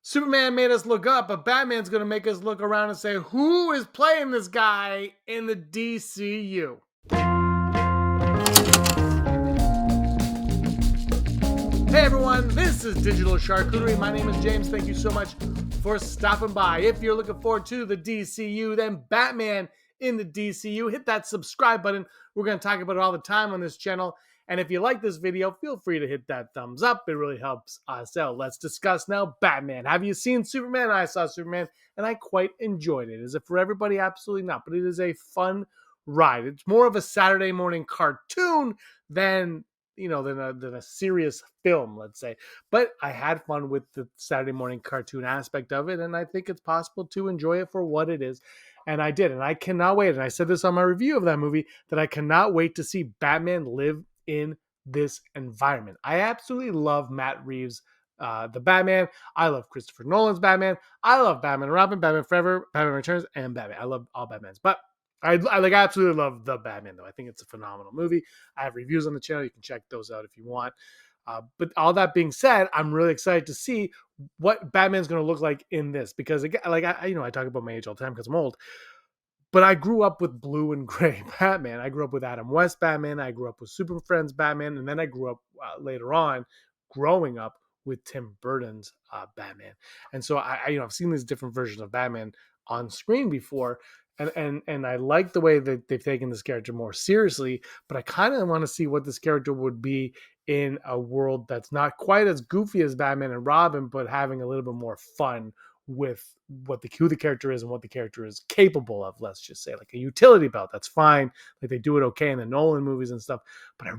Superman made us look up, but Batman's going to make us look around and say, who is playing this guy in the DCU? Hey everyone, this is Digital Charcuterie. My name is James. Thank you so much for stopping by. If you're looking forward to the DCU, then Batman in the DCU, hit that subscribe button. We're going to talk about it all the time on this channel. And if you like this video, feel free to hit that thumbs up. It really helps us out. Let's discuss now Batman. Have you seen Superman? I saw Superman, and I quite enjoyed it. Is it for everybody? Absolutely not. But it is a fun ride. It's more of a Saturday morning cartoon than a serious film, let's say. But I had fun with the Saturday morning cartoon aspect of it, and I think it's possible to enjoy it for what it is. And I did, and I cannot wait. And I said this on my review of that movie, that I cannot wait to see Batman live in this environment. I absolutely love Matt Reeves, the Batman. I love Christopher Nolan's Batman. I love Batman and Robin, Batman Forever, Batman Returns, and Batman. I love all Batmans. But I absolutely love the Batman, though. I think it's a phenomenal movie. I have reviews on the channel. You can check those out if you want. But all that being said, I'm really excited to see what Batman's going to look like in this, because again, I talk about my age all the time because I'm old. But I grew up with blue and gray Batman. I grew up with Adam West Batman. I grew up with Super Friends Batman. And then I grew up later on, growing up with Tim Burton's Batman. And so I've seen these different versions of Batman on screen before. And I like the way that they've taken this character more seriously, but I kind of want to see what this character would be in a world that's not quite as goofy as Batman and Robin, but having a little bit more fun with who the character is and what the character is capable of. Let's just say, like a utility belt, that's fine. Like they do it okay in the Nolan movies and stuff. But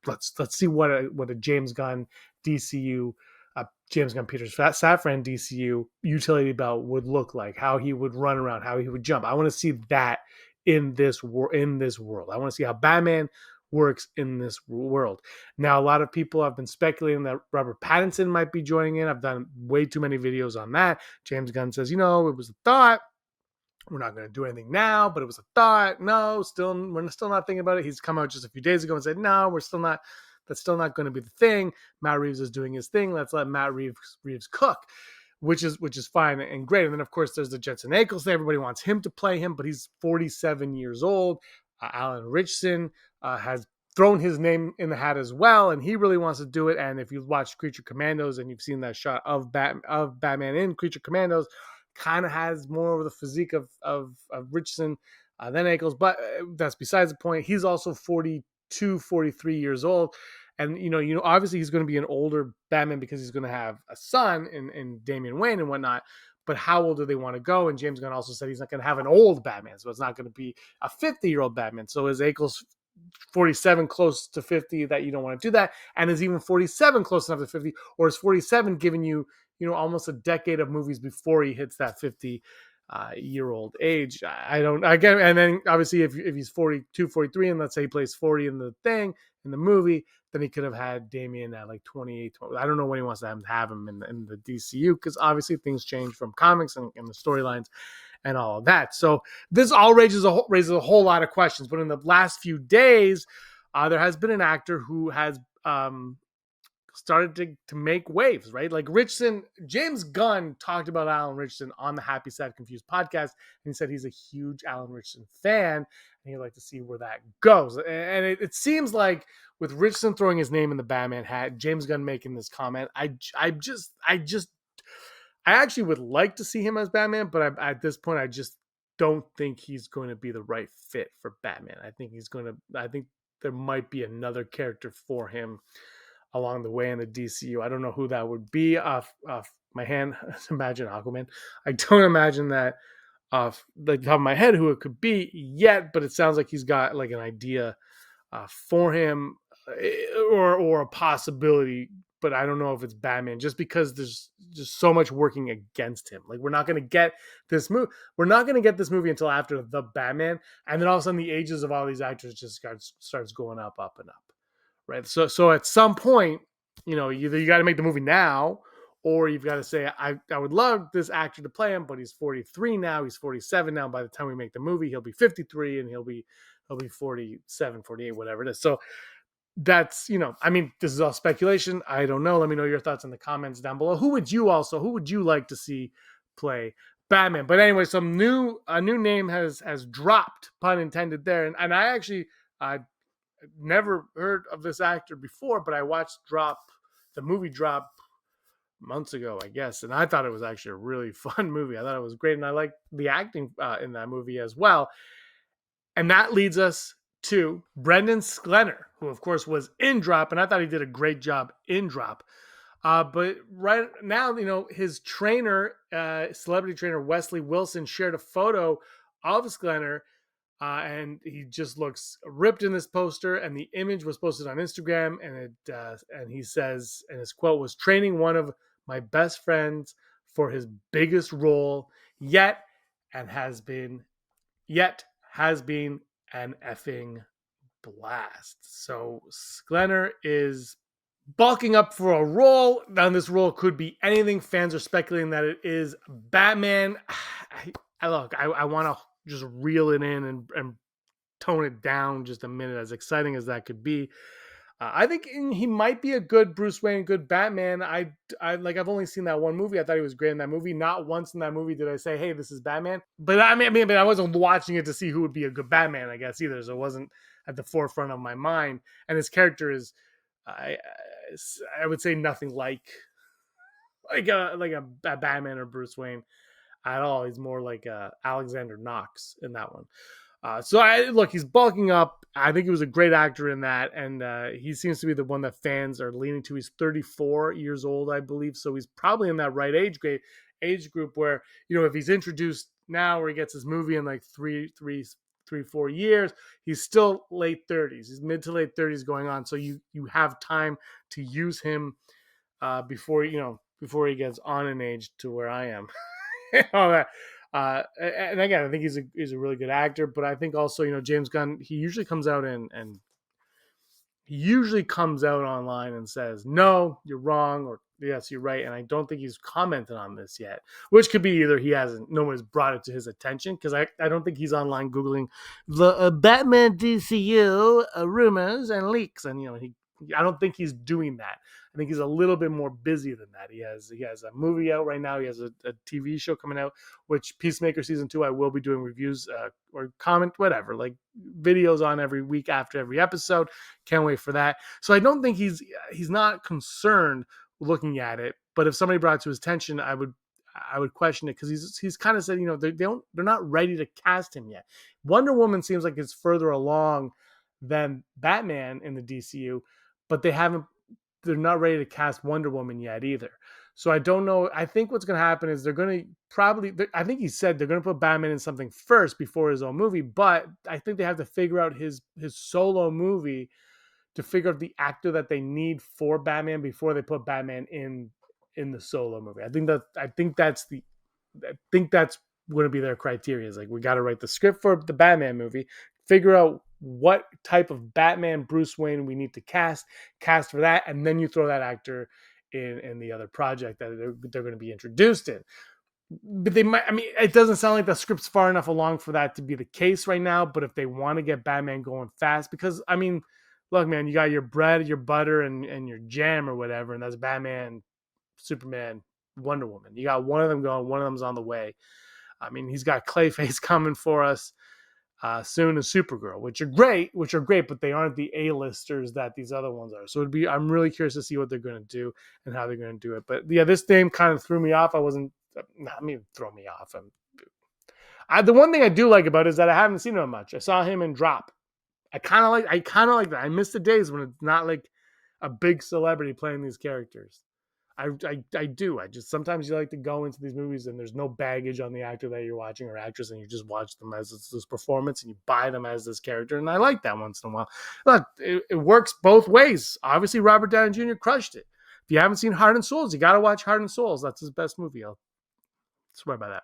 let's see what a James Gunn DCU, James Gunn Peter Safran DCU utility belt would look like. How he would run around, how he would jump. I want to see that in this world. I want to see how Batman works in this world. Now, a lot of people have been speculating that Robert Pattinson might be joining in. I've done way too many videos on that. James Gunn says, it was a thought. We're not going to do anything now, but it was a thought. No, we're still not thinking about it. He's come out just a few days ago and said, no, we're still not. That's still not going to be the thing. Matt Reeves is doing his thing. Let's let Matt Reeves cook, which is fine and great. And then, of course, there's the Jensen Ackles thing. Everybody wants him to play him, but he's 47 years old. Alan Ritchson has thrown his name in the hat as well, and he really wants to do it. And if you've watched Creature Commandos and you've seen that shot of Batman in Creature Commandos, kind of has more of the physique of Richson than Ackles, but that's besides the point. He's also 42, 43 years old. And, obviously he's going to be an older Batman because he's going to have a son in Damian Wayne and whatnot. But how old do they want to go? And James Gunn also said he's not going to have an old Batman. So it's not going to be a 50-year-old Batman. So is Ackles 47 close to 50 that you don't want to do that? And is even 47 close enough to 50? Or is 47 giving you, almost a decade of movies before he hits that 50-year-old age? Again, and then obviously if he's 42, 43, and let's say he plays 40 in the movie, then he could have had Damian at like 28, 20. I don't know when he wants to have him in the DCU, because obviously things change from comics and the storylines and all of that. So this all raises a whole lot of questions. But in the last few days, there has been an actor who has started to make waves, right? Like Richson, James Gunn talked about Alan Ritchson on the Happy Sad Confused podcast, and he said he's a huge Alan Ritchson fan, and he'd like to see where that goes. And it seems like with Richson throwing his name in the Batman hat, James Gunn making this comment, I actually would like to see him as Batman, but at this point, I just don't think he's going to be the right fit for Batman. I think there might be another character for him along the way in the DCU. I don't know who that would be off my hand. Imagine Aquaman. I don't imagine that off the top of my head who it could be yet, but it sounds like he's got like an idea for him or a possibility, but I don't know if it's Batman, just because there's just so much working against him. Like we're not going to get this movie. We're not going to get this movie until after the Batman, and then all of a sudden the ages of all these actors just starts going up and up. Right. So at some point, either you got to make the movie now, or you've got to say, I would love this actor to play him, but he's 43 now. He's 47 now. By the time we make the movie, he'll be 53 and he'll be 47, 48, whatever it is. So that's, I mean, this is all speculation. I don't know. Let me know your thoughts in the comments down below. Who would you like to see play Batman? But anyway, a new name has dropped, pun intended there. And I actually never heard of this actor before, but I watched the movie Drop months ago, I guess, and I thought it was actually a really fun movie. I thought it was great, and I liked the acting in that movie as well. And that leads us to Brandon Sklenar, who of course was in Drop, and I thought he did a great job in Drop. But right now, his trainer, celebrity trainer Wesley Wilson, shared a photo of Sklenar, and he just looks ripped in this poster. And the image was posted on Instagram, and he says, and his quote was, "Training one of my best friends for his biggest role yet, and has been an effing blast." So Sklenar is bulking up for a role. Now, this role could be anything. Fans are speculating that it is Batman. I want to just reel it in and tone it down just a minute, as exciting as that could be. I think he might be a good Bruce Wayne, good Batman. I've only seen that one movie. I thought he was great in that movie. Not once in that movie did I say, "Hey, this is Batman." But I wasn't watching it to see who would be a good Batman, I guess, either. So it wasn't at the forefront of my mind. And his character is, I would say, nothing like a Batman or Bruce Wayne at all. He's more like Alexander Knox in that one. He's bulking up. I think he was a great actor in that, and he seems to be the one that fans are leaning to. He's 34 years old, I believe, so he's probably in that right age group where, if he's introduced now, where he gets his movie in like 4 years, he's still late 30s. He's mid to late 30s going on, so you have time to use him before he gets on in age to where I am. All that. And again, I think he's a really good actor, but I think also, James Gunn, he usually comes out online and says, "No, you're wrong," or "Yes, you're right." And I don't think he's commented on this yet, which could be either no one's brought it to his attention, because I don't think he's online Googling the Batman DCU rumors and leaks. And, I don't think he's doing that. I think he's a little bit more busy than that. He has a movie out right now. He has a TV show coming out, which Peacemaker season 2, I will be doing reviews or comment, whatever, like videos on every week after every episode. Can't wait for that. So I don't think he's not concerned looking at it. But if somebody brought it to his attention, I would question it, because he's kind of said, they're not ready to cast him yet. Wonder Woman seems like it's further along than Batman in the DCU, but they're not ready to cast Wonder Woman yet either. So I don't know. I think what's going to happen is they're going to I think he said they're going to put Batman in something first before his own movie, but I think they have to figure out his solo movie to figure out the actor that they need for Batman before they put Batman in the solo movie. I think that's going to be their criteria. Is like, we got to write the script for the Batman movie, figure out what type of Batman Bruce Wayne we need to cast for that, and then you throw that actor in the other project that they're going to be introduced in. But they might, it doesn't sound like the script's far enough along for that to be the case right now. But if they want to get Batman going fast, because look, man, you got your bread, your butter, and your jam or whatever, and that's Batman, Superman, Wonder Woman. You got one of them going, one of them's on the way. He's got Clayface coming for us soon, as Supergirl, which are great, but they aren't the A-listers that these other ones are. So I'm really curious to see what they're going to do and how they're going to do it. But yeah, this name kind of threw me off. Throw me off. The one thing I do like about it is that I haven't seen him much. I saw him in Drop. I kind of like that. I miss the days when it's not like a big celebrity playing these characters. I do. Sometimes you like to go into these movies and there's no baggage on the actor that you're watching or actress, and you just watch them as this performance and you buy them as this character. And I like that once in a while. Look, it works both ways. Obviously, Robert Downey Jr. crushed it. If you haven't seen Heart and Souls, you got to watch Heart and Souls. That's his best movie. I'll swear by that.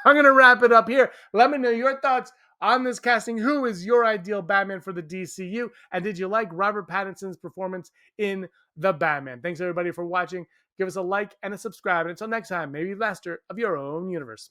I'm going to wrap it up here. Let me know your thoughts on this casting. Who is your ideal Batman for the DCU? And did you like Robert Pattinson's performance in The Batman? Thanks, everybody, for watching. Give us a like and a subscribe. And until next time, maybe master of your own universe.